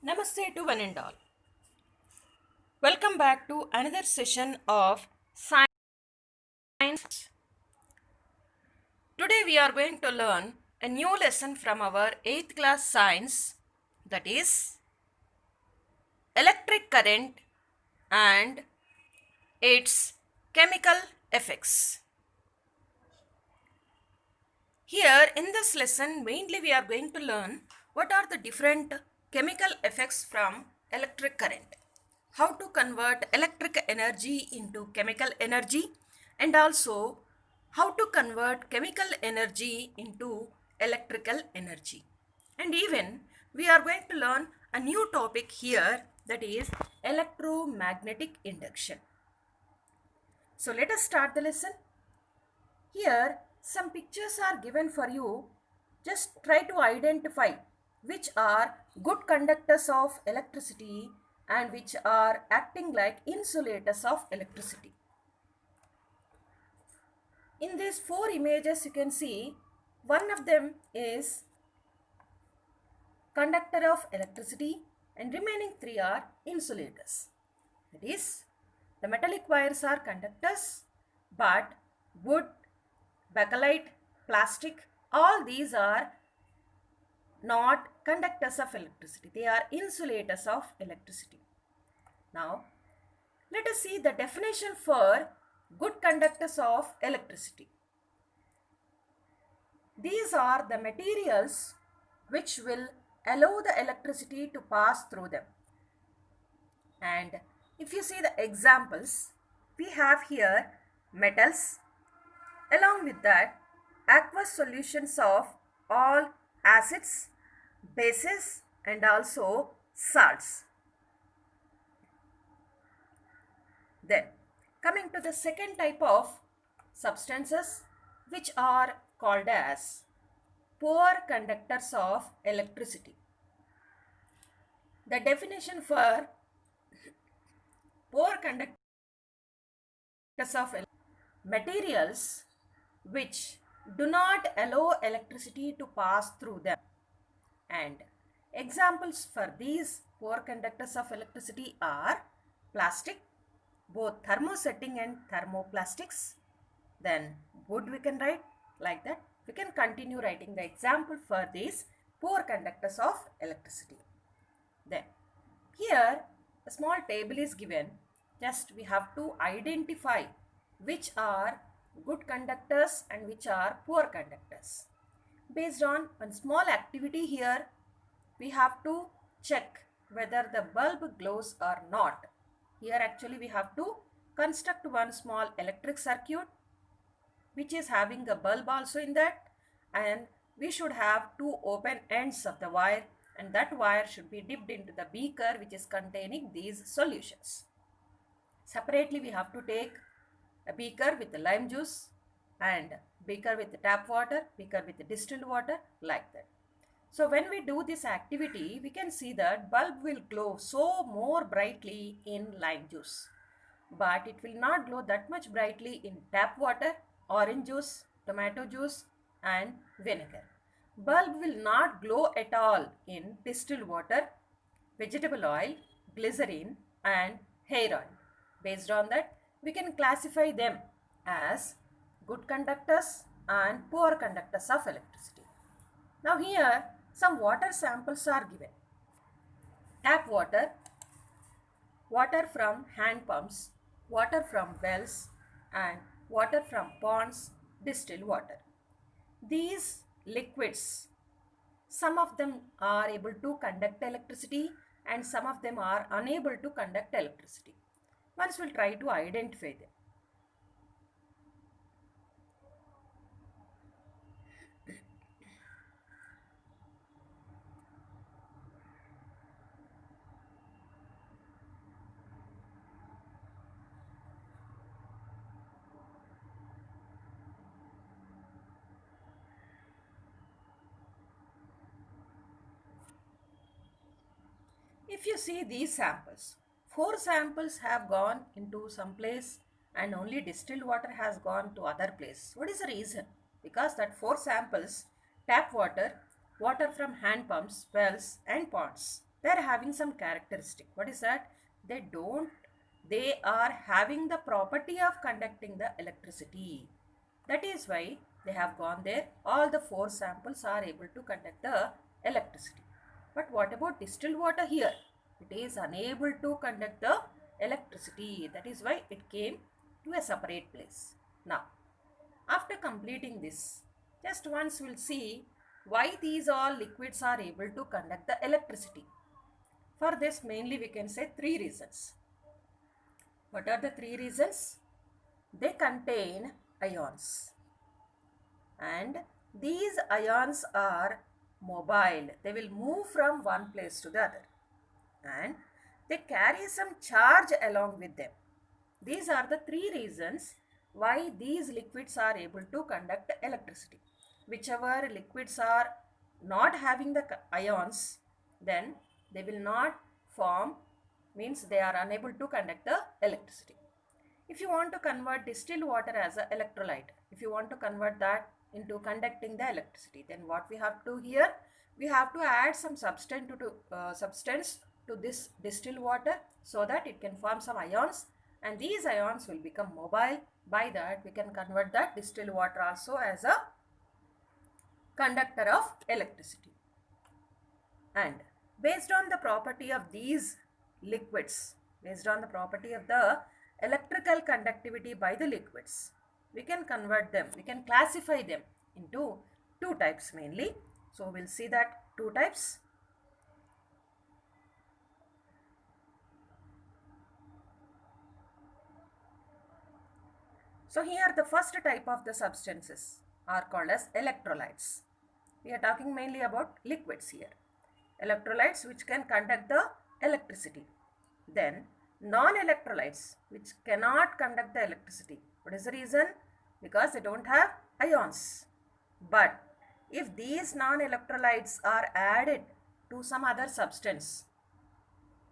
Namaste to one and all. Welcome back to another session of science. Today we are going to learn a new lesson from our 8th class science, that is electric current and its chemical effects. Here in this lesson mainly we are going to learn what are the different chemical effects from electric current, how to convert electric energy into chemical energy, and also how to convert chemical energy into electrical energy. And even we are going to learn a new topic here, that is electromagnetic induction. So let us start the lesson. Here, some pictures are given for you. Just try to identify which are good conductors of electricity and which are acting like insulators of electricity. In these four images, you can see one of them is conductor of electricity and remaining three are insulators. That is, the metallic wires are conductors, but wood, bakelite, plastic, all these are not conductors of electricity. They are insulators of electricity. Now, let us see the definition for good conductors of electricity. These are the materials which will allow the electricity to pass through them. And if you see the examples, we have here metals, along with that aqueous solutions of all acids, bases, and also salts. Then coming to the second type of substances, which are called as poor conductors of electricity. The definition for poor conductors of materials which do not allow electricity to pass through them. And examples for these poor conductors of electricity are plastic, both thermosetting and thermoplastics. Then wood we can write like that. We can continue writing the example for these poor conductors of electricity. Then here a small table is given. Just we have to identify which are good conductors and which are poor conductors. Based on one small activity here, we have to check whether the bulb glows or not. Here actually we have to construct one small electric circuit which is having a bulb also in that, and we should have two open ends of the wire, and that wire should be dipped into the beaker which is containing these solutions. Separately we have to take a beaker with the lime juice and beaker with tap water, beaker with distilled water, like that. So when we do this activity, we can see that bulb will glow so more brightly in lime juice, but it will not glow that much brightly in tap water, orange juice, tomato juice, and vinegar. Bulb will not glow at all in distilled water, vegetable oil, glycerin, and hair oil. Based on that, we can classify them as good conductors and poor conductors of electricity. Now here some water samples are given. Tap water, water from hand pumps, water from wells, and water from ponds, distilled water. These liquids, some of them are able to conduct electricity and some of them are unable to conduct electricity. Once we'll try to identify them. If you see these samples, 4 samples have gone into some place and only distilled water has gone to other place. What is the reason? Because that 4 samples, tap water, water from hand pumps, wells and ponds, they are having some characteristic. What is that? They are having the property of conducting the electricity. That is why they have gone there. All the four samples are able to conduct the electricity. But what about distilled water here? It is unable to conduct the electricity. That is why it came to a separate place. Now, after completing this, just once we'll see why these all liquids are able to conduct the electricity. For this, mainly we can say three reasons. What are the three reasons? They contain ions, and these ions are mobile. They will move from one place to the other, and they carry some charge along with them. These are the three reasons why these liquids are able to conduct electricity. Whichever liquids are not having the ions, then they will not form, means they are unable to conduct the electricity. If you want to convert distilled water as an electrolyte, if you want to convert that into conducting the electricity, then what we have to do here? We have to add some substance to this distilled water so that it can form some ions, and these ions will become mobile. By that we can convert that distilled water also as a conductor of electricity. And based on the property of these liquids, based on the property of the electrical conductivity by the liquids, we can convert them, we can classify them into two types mainly. So we'll see that two types. So here the first type of the substances are called as electrolytes. We are talking mainly about liquids here. Electrolytes which can conduct the electricity. Then non-electrolytes which cannot conduct the electricity. What is the reason? Because they don't have ions. But if these non-electrolytes are added to some other substance,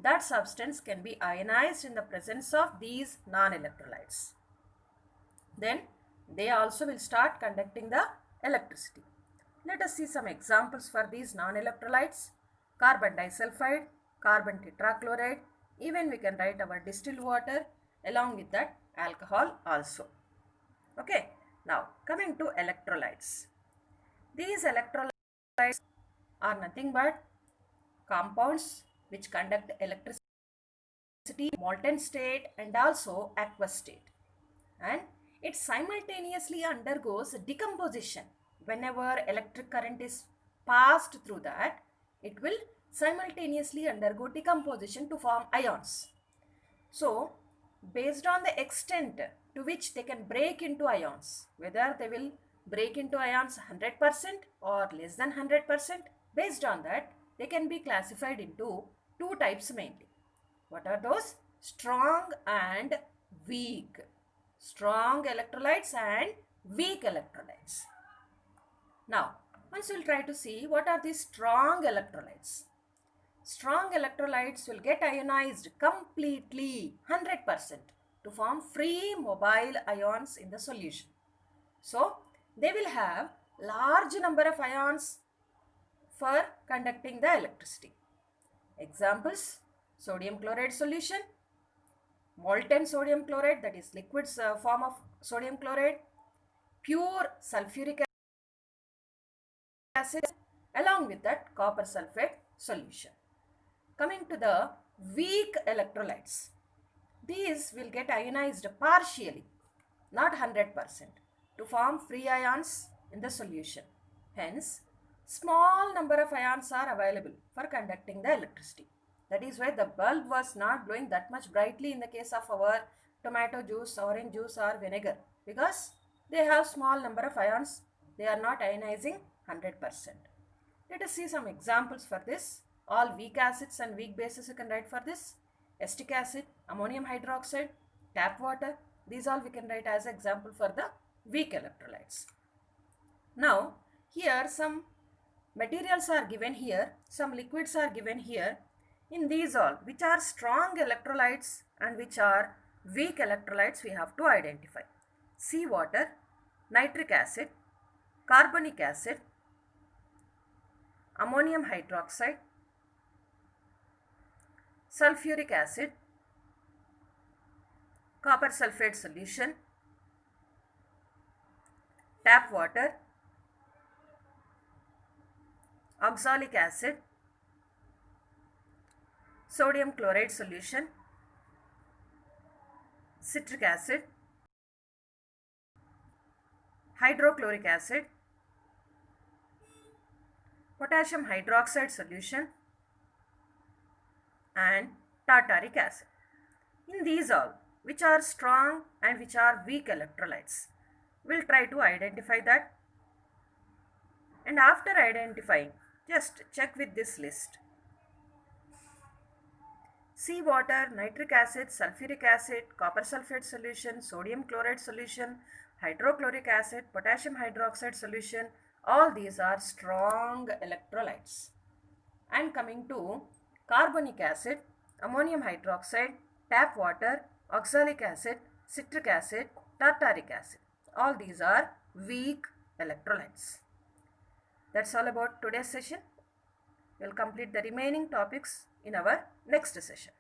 that substance can be ionized in the presence of these non-electrolytes. Then they also will start conducting the electricity. Let us see some examples for these non-electrolytes. Carbon disulfide, carbon tetrachloride, even we can write our distilled water, along with that alcohol also. Okay, now coming to electrolytes. These electrolytes are nothing but compounds which conduct electricity, molten state and also aqueous state. And it simultaneously undergoes decomposition. Whenever electric current is passed through that, it will simultaneously undergo decomposition to form ions. So, based on the extent to which they can break into ions, whether they will break into ions 100% or less than 100%, based on that, they can be classified into two types mainly. What are those? Strong and weak. Strong electrolytes and weak electrolytes. Now, once we'll try to see what are these strong electrolytes. Strong electrolytes will get ionized completely 100% to form free mobile ions in the solution. So, they will have large number of ions for conducting the electricity. Examples: sodium chloride solution, molten sodium chloride, that is liquid form of sodium chloride, pure sulfuric acid, along with that copper sulfate solution. Coming to the weak electrolytes, these will get ionized partially, not 100%, to form free ions in the solution. Hence, small number of ions are available for conducting the electricity. That is why the bulb was not glowing that much brightly in the case of our tomato juice, orange juice or vinegar, because they have small number of ions. They are not ionizing 100%. Let us see some examples for this. All weak acids and weak bases you can write for this. Acetic acid, ammonium hydroxide, tap water. These all we can write as example for the weak electrolytes. Now, here some materials are given here, some liquids are given here. In these all, which are strong electrolytes and which are weak electrolytes, we have to identify. Seawater, nitric acid, carbonic acid, ammonium hydroxide, sulfuric acid, copper sulfate solution, tap water, oxalic acid, sodium chloride solution, citric acid, hydrochloric acid, potassium hydroxide solution, and tartaric acid. In these all, which are strong and which are weak electrolytes, we'll try to identify that. And after identifying, just check with this list. Seawater, nitric acid, sulfuric acid, copper sulfate solution, sodium chloride solution, hydrochloric acid, potassium hydroxide solution, all these are strong electrolytes. And coming to carbonic acid, ammonium hydroxide, tap water, oxalic acid, citric acid, tartaric acid, all these are weak electrolytes. That's all about today's session. We'll complete the remaining topics in our next session.